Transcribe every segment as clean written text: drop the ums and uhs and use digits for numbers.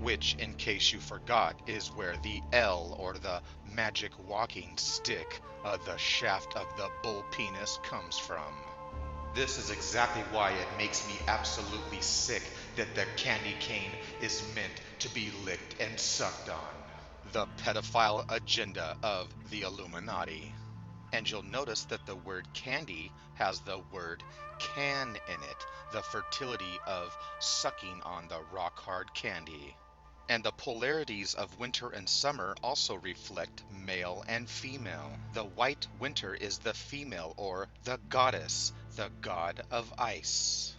which, in case you forgot, is where the L, or the magic walking stick, the shaft of the bull penis, comes from. This is exactly why it makes me absolutely sick that the candy cane is meant to be licked and sucked on. The pedophile agenda of the Illuminati. And you'll notice that the word candy has the word can in it, the fertility of sucking on the rock hard candy. And the polarities of winter and summer also reflect male and female. The white winter is the female, or the goddess, the god of ice.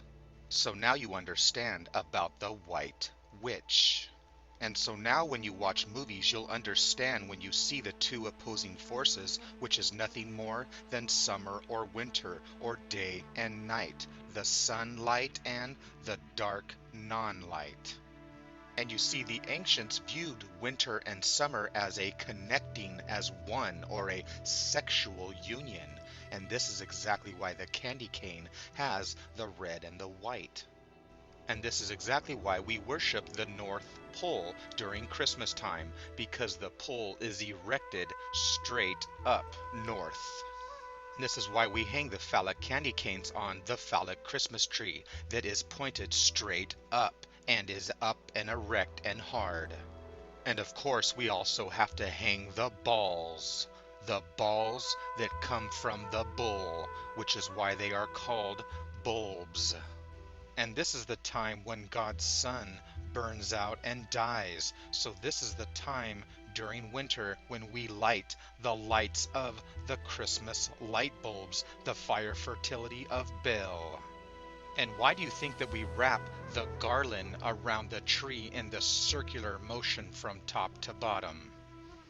So now you understand about the white witch. And so now when you watch movies, you'll understand when you see the two opposing forces, which is nothing more than summer or winter, or day and night, the sunlight and the dark non-light. And you see, the ancients viewed winter and summer as a connecting as one, or a sexual union. And this is exactly why the candy cane has the red and the white. And this is exactly why we worship the North Pole during Christmas time, because the pole is erected straight up north. This is why we hang the phallic candy canes on the phallic Christmas tree that is pointed straight up and is up and erect and hard. And of course we also have to hang the balls that come from the bull, which is why they are called bulbs. And this is the time when God's sun burns out and dies. So this is the time during winter when we light the lights of the Christmas light bulbs, the fire fertility of Bel. And why do you think that we wrap the garland around the tree in the circular motion from top to bottom?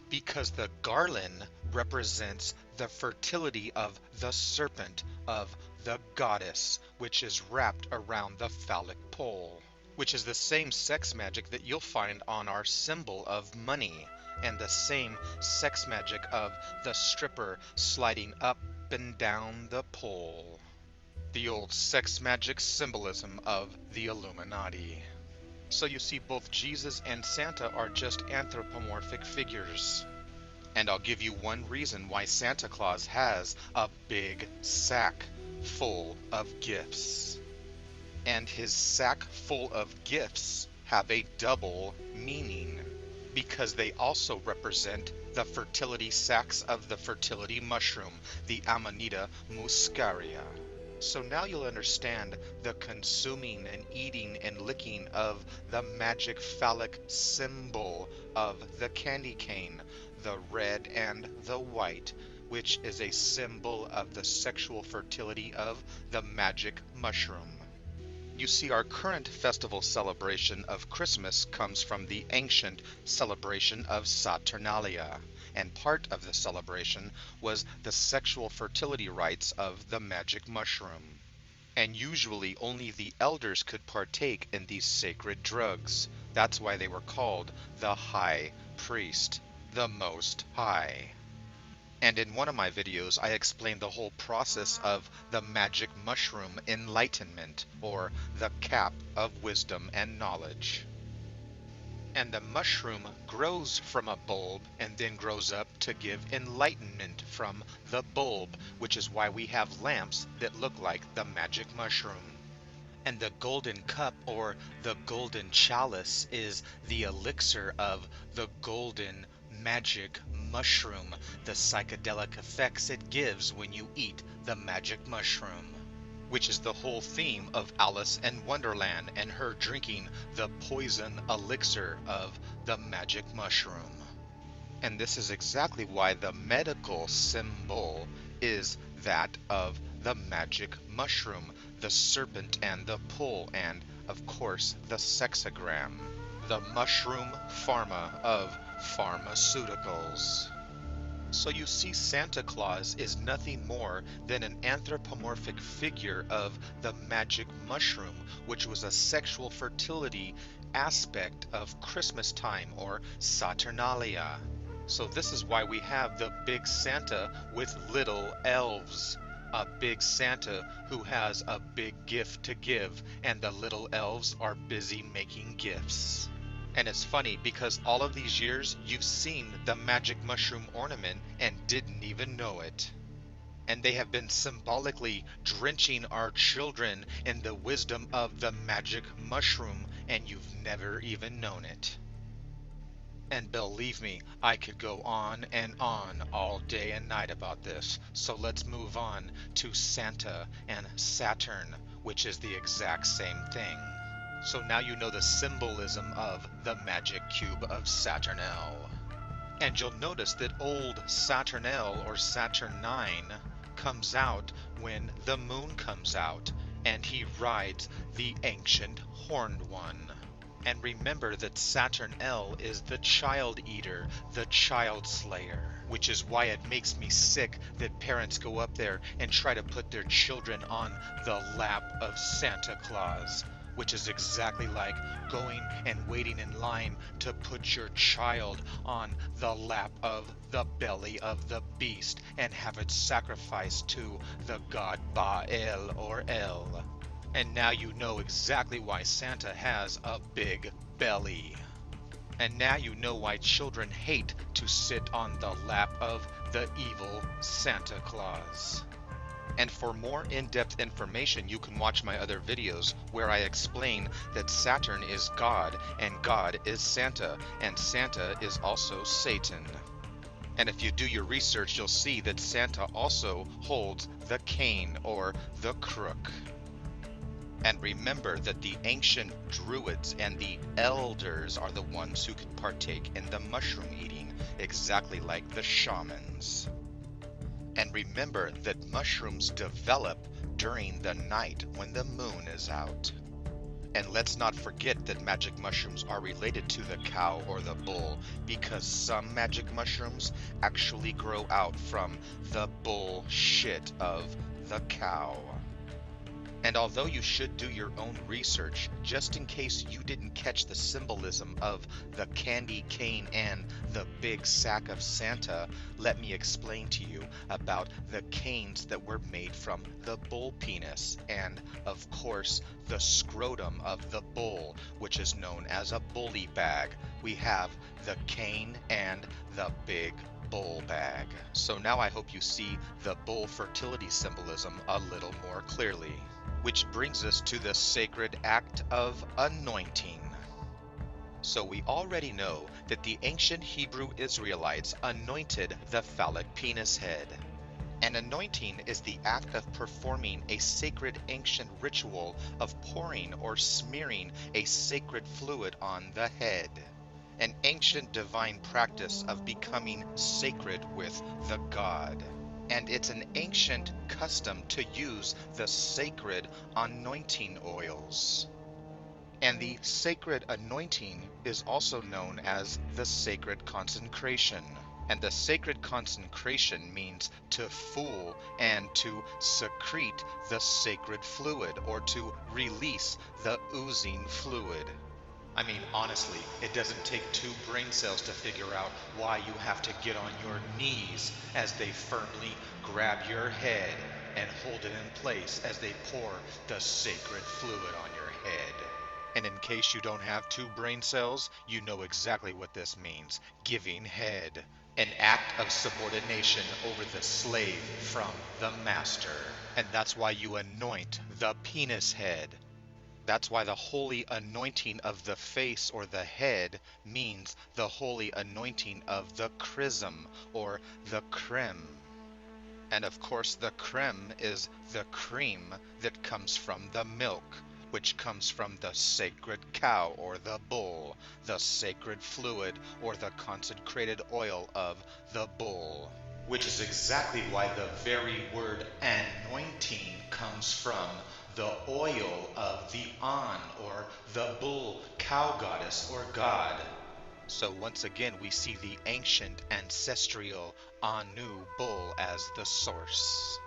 Because the garland represents the fertility of the serpent, of the goddess, which is wrapped around the phallic pole, which is the same sex magic that you'll find on our symbol of money, and the same sex magic of the stripper sliding up and down the pole. The old sex magic symbolism of the Illuminati. So you see, both Jesus and Santa are just anthropomorphic figures. And I'll give you one reason why Santa Claus has a big sack full of gifts. And his sack full of gifts have a double meaning, because they also represent the fertility sacs of the fertility mushroom, the Amanita muscaria. So now you'll understand the consuming and eating and licking of the magic phallic symbol of the candy cane, the red and the white, which is a symbol of the sexual fertility of the magic mushroom. You see, our current festival celebration of Christmas comes from the ancient celebration of Saturnalia, and part of the celebration was the sexual fertility rites of the magic mushroom. And usually only the elders could partake in these sacred drugs. That's why they were called the High Priest, the Most High. And in one of my videos, I explained the whole process of the magic mushroom enlightenment, or the cap of wisdom and knowledge. And the mushroom grows from a bulb and then grows up to give enlightenment from the bulb, which is why we have lamps that look like the magic mushroom. And the golden cup, or the golden chalice, is the elixir of the golden magic mushroom, the psychedelic effects it gives when you eat the magic mushroom, which is the whole theme of Alice in Wonderland and her drinking the poison elixir of the magic mushroom. And this is exactly why the medical symbol is that of the magic mushroom, the serpent and the pole, and of course the sexagram, the mushroom pharma of pharmaceuticals. So you see, Santa Claus is nothing more than an anthropomorphic figure of the magic mushroom, which was a sexual fertility aspect of Christmas time, or Saturnalia. So this is why we have the big Santa with little elves. A big Santa who has a big gift to give, and the little elves are busy making gifts. And it's funny because all of these years you've seen the magic mushroom ornament and didn't even know it. And they have been symbolically drenching our children in the wisdom of the magic mushroom, and you've never even known it. And believe me, I could go on and on all day and night about this. So let's move on to Santa and Saturn, which is the exact same thing. So now you know the symbolism of the magic cube of Saturnale. And you'll notice that old Saturnale or Saturn 9 comes out when the moon comes out, and he rides the ancient horned one. And remember that Saturn L is the child eater, the child slayer, which is why it makes me sick that parents go up there and try to put their children on the lap of Santa Claus, which is exactly like going and waiting in line to put your child on the lap of the belly of the beast and have it sacrificed to the god Baal or El. And now you know exactly why Santa has a big belly. And now you know why children hate to sit on the lap of the evil Santa Claus. And for more in-depth information, you can watch my other videos where I explain that Saturn is God, and God is Santa, and Santa is also Satan. And if you do your research, you'll see that Santa also holds the cane or the crook. And remember that the ancient druids and the elders are the ones who could partake in the mushroom eating, exactly like the shamans. And remember that mushrooms develop during the night when the moon is out. And let's not forget that magic mushrooms are related to the cow or the bull, because some magic mushrooms actually grow out from the bullshit of the cow. And although you should do your own research, just in case you didn't catch the symbolism of the candy cane and the big sack of Santa, let me explain to you about the canes that were made from the bull penis and, of course, the scrotum of the bull, which is known as a bully bag. We have the cane and the big bull bag. So now I hope you see the bull fertility symbolism a little more clearly. Which brings us to the sacred act of anointing. So we already know that the ancient Hebrew Israelites anointed the phallic penis head. And anointing is the act of performing a sacred ancient ritual of pouring or smearing a sacred fluid on the head. An ancient divine practice of becoming sacred with the god. And it's an ancient custom to use the sacred anointing oils. And the sacred anointing is also known as the sacred consecration. And the sacred consecration means to fool and to secrete the sacred fluid, or to release the oozing fluid. I mean, honestly, it doesn't take two brain cells to figure out why you have to get on your knees as they firmly grab your head and hold it in place as they pour the sacred fluid on your head. And in case you don't have two brain cells, you know exactly what this means. Giving head. An act of subordination over the slave from the master. And that's why you anoint the penis head. That's why the holy anointing of the face or the head means the holy anointing of the chrism or the creme. And of course the creme is the cream that comes from the milk, which comes from the sacred cow or the bull, the sacred fluid or the consecrated oil of the bull. Which is exactly why the very word anointing comes from the oil of the An, or the bull cow goddess or god. So once again we see the ancient ancestral Anu bull as the source.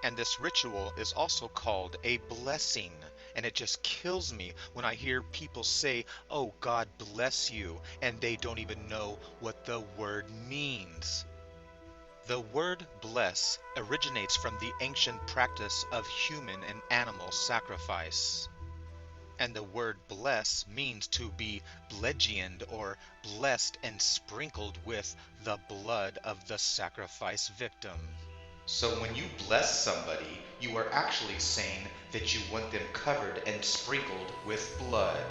And this ritual is also called a blessing. And it just kills me when I hear people say, "Oh, God bless you," and they don't even know what the word means. The word bless originates from the ancient practice of human and animal sacrifice. And the word bless means to be blegioned or blessed and sprinkled with the blood of the sacrifice victim. So when you bless somebody, you are actually saying that you want them covered and sprinkled with blood.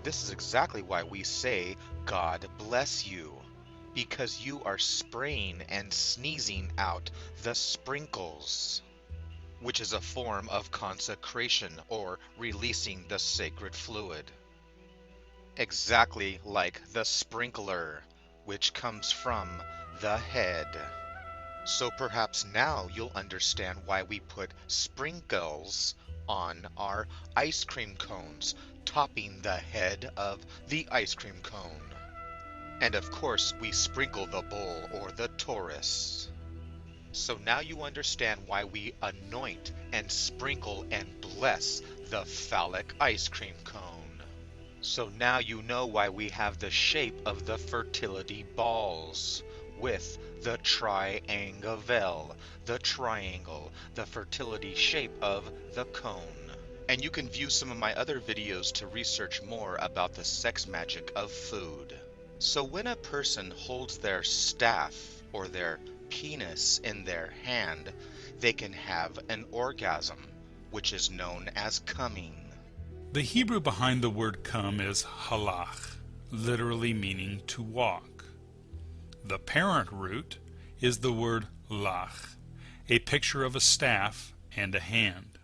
This is exactly why we say, God bless you, because you are spraying and sneezing out the sprinkles, which is a form of consecration or releasing the sacred fluid. Exactly like the sprinkler, which comes from the head. So perhaps now you'll understand why we put sprinkles on our ice cream cones, topping the head of the ice cream cone. And of course, we sprinkle the bull or the Taurus. So now you understand why we anoint and sprinkle and bless the phallic ice cream cone. So now you know why we have the shape of the fertility balls with the triangle, the triangle, the fertility shape of the cone. And you can view some of my other videos to research more about the sex magic of food. So when a person holds their staff or their penis in their hand, they can have an orgasm, which is known as coming. The Hebrew behind the word come is halach, literally meaning to walk. The parent root is the word lach, a picture of a staff and a hand.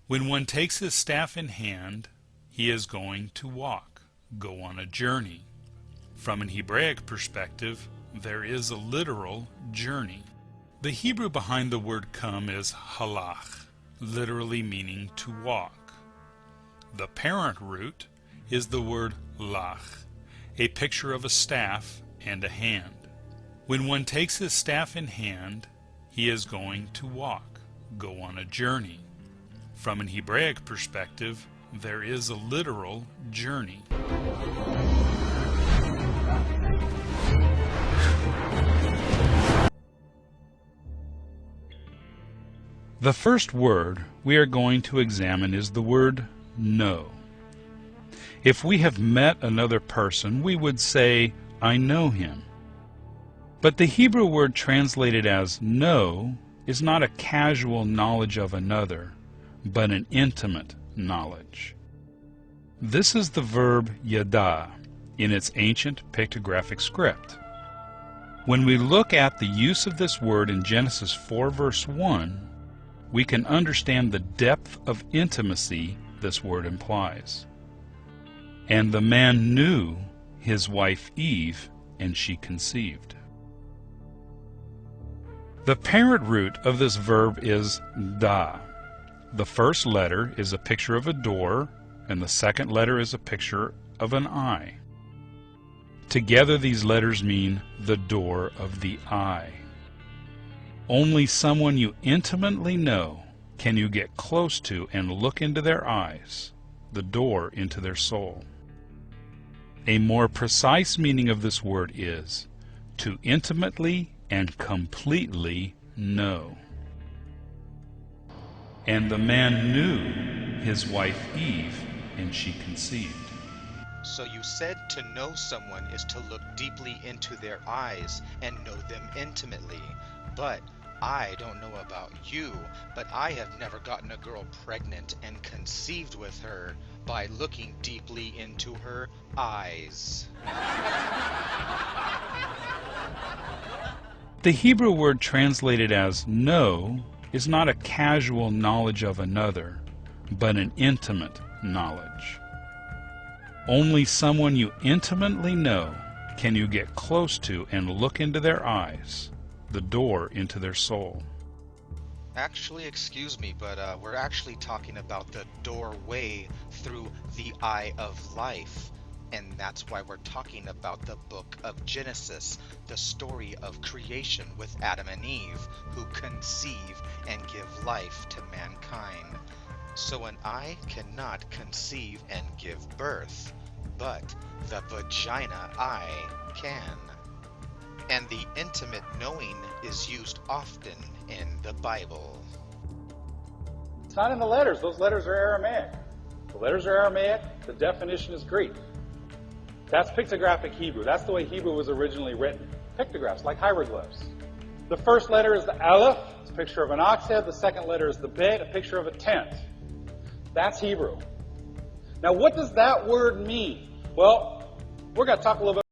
When one takes his staff in hand, he is going to walk, go on a journey. From an Hebraic perspective, there is a literal journey. The Hebrew behind the word come is halach, literally meaning to walk. The parent root is the word lach, a picture of a staff and a hand. When one takes his staff in hand, he is going to walk, go on a journey. From an Hebraic perspective, there is a literal journey. The first word we are going to examine is the word know. If we have met another person, we would say, I know him. But the Hebrew word translated as know is not a casual knowledge of another, but an intimate knowledge. This is the verb yada in its ancient pictographic script. When we look at the use of this word in Genesis 4 verse 1, we can understand the depth of intimacy this word implies. And the man knew his wife Eve, and she conceived. The parent root of this verb is da. The first letter is a picture of a door, and the second letter is a picture of an eye. Together these letters mean the door of the eye. Only someone you intimately know can you get close to and look into their eyes, the door into their soul. A more precise meaning of this word is to intimately and completely know. And the man knew his wife Eve, and she conceived. So you said to know someone is to look deeply into their eyes and know them intimately. But I don't know about you, but I have never gotten a girl pregnant and conceived with her by looking deeply into her eyes. The Hebrew word translated as know is not a casual knowledge of another, but an intimate knowledge. Only someone you intimately know can you get close to and look into their eyes, the door into their soul. Actually, excuse me, but we're actually talking about the doorway through the eye of life. And that's why we're talking about the book of Genesis, the story of creation with Adam and Eve, who conceive and give life to mankind. So an eye cannot conceive and give birth, but the vagina eye can. And the intimate knowing is used often in the Bible. It's not in the letters. Those letters are Aramaic. The letters are Aramaic, the definition is Greek. That's pictographic Hebrew. That's the way Hebrew was originally written. Pictographs, like hieroglyphs. The first letter is the Aleph, it's a picture of an ox head. The second letter is the Bet, a picture of a tent. That's Hebrew. Now, what does that word mean? Well, we're going to talk a little bit